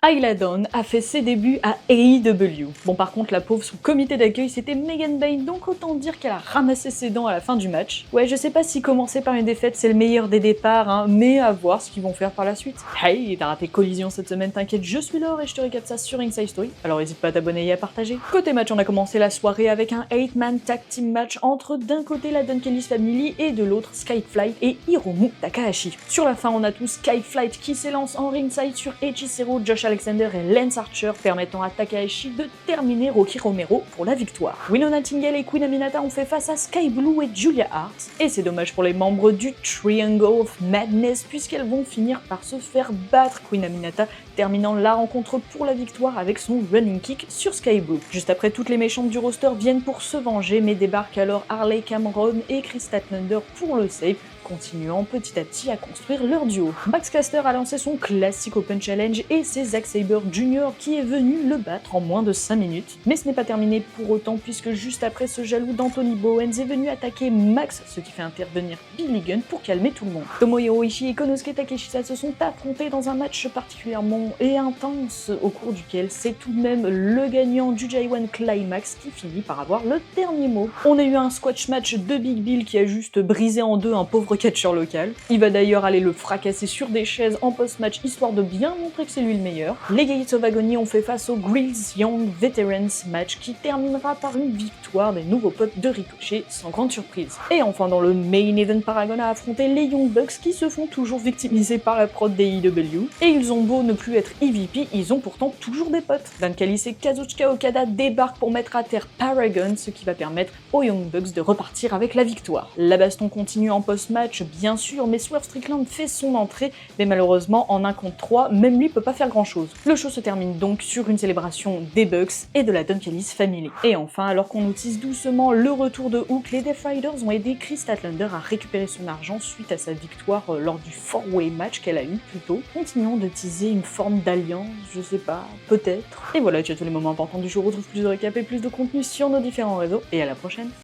Ayla Dawn a fait ses débuts à AEW. Bon, par contre, la pauvre, son comité d'accueil, c'était Megan Bayne, donc autant dire qu'elle a ramassé ses dents à la fin du match. Ouais, je sais pas si commencer par une défaite c'est le meilleur des départs, hein, mais à voir ce qu'ils vont faire par la suite. Hey, t'as raté Collision cette semaine, t'inquiète, je suis là et je te récap ça sur Inside Story, alors n'hésite pas à t'abonner et à partager. Côté match, on a commencé la soirée avec un 8-man tag team match entre d'un côté la Don Callis Family et de l'autre Skyflight et Hiromu Takahashi. Sur la fin, on a tout Skyflight qui s'élance en ringside sur Hechicero, Josh Alexander et Lance Archer, permettant à Takahashi de terminer Rocky Romero pour la victoire. Willow Nightingale et Queen Aminata ont fait face à Sky Blue et Julia Hart, et c'est dommage pour les membres du Triangle of Madness puisqu'elles vont finir par se faire battre, Queen Aminata terminant la rencontre pour la victoire avec son running kick sur Sky Blue. Juste après, toutes les méchantes du roster viennent pour se venger, mais débarquent alors Harley Cameron et Chris Statlander pour le save, continuant petit à petit à construire leur duo. Max Caster a lancé son classique Open Challenge et c'est Zack Sabre Jr. qui est venu le battre en moins de 5 minutes. Mais ce n'est pas terminé pour autant puisque juste après, ce jaloux d'Anthony Bowens est venu attaquer Max, ce qui fait intervenir Billy Gunn pour calmer tout le monde. Tomohiro Ishii et Konosuke Takeshita se sont affrontés dans un match particulièrement intense au cours duquel c'est tout de même le gagnant du J1 Climax qui finit par avoir le dernier mot. On a eu un squash match de Big Bill qui a juste brisé en deux un pauvre catcheur local. Il va d'ailleurs aller le fracasser sur des chaises en post-match histoire de bien montrer que c'est lui le meilleur. Les Gates of Agony ont fait face au Grills Young Veterans match qui terminera par une victoire des nouveaux potes de Ricochet sans grande surprise. Et enfin dans le Main Event, Paragon a affronté les Young Bucks qui se font toujours victimiser par la prod des AEW. Et ils ont beau ne plus être EVP, ils ont pourtant toujours des potes. Dan Callis et Kazuchika Okada débarquent pour mettre à terre Paragon, ce qui va permettre aux Young Bucks de repartir avec la victoire. La baston continue en post-match bien sûr, mais Swerve Strickland fait son entrée, mais malheureusement en 1 contre 3, même lui peut pas faire grand chose. Le show se termine donc sur une célébration des Bucks et de la Don Callis Family. Et enfin, alors qu'on nous tease doucement le retour de Hook, les Death Riders ont aidé Chris Statlander à récupérer son argent suite à sa victoire lors du 4-way match qu'elle a eu plus tôt. Continuons de teaser une forme d'alliance, je sais pas, peut-être. Et voilà, tu as tous les moments importants du jour, retrouve plus de récap et plus de contenu sur nos différents réseaux, et à la prochaine.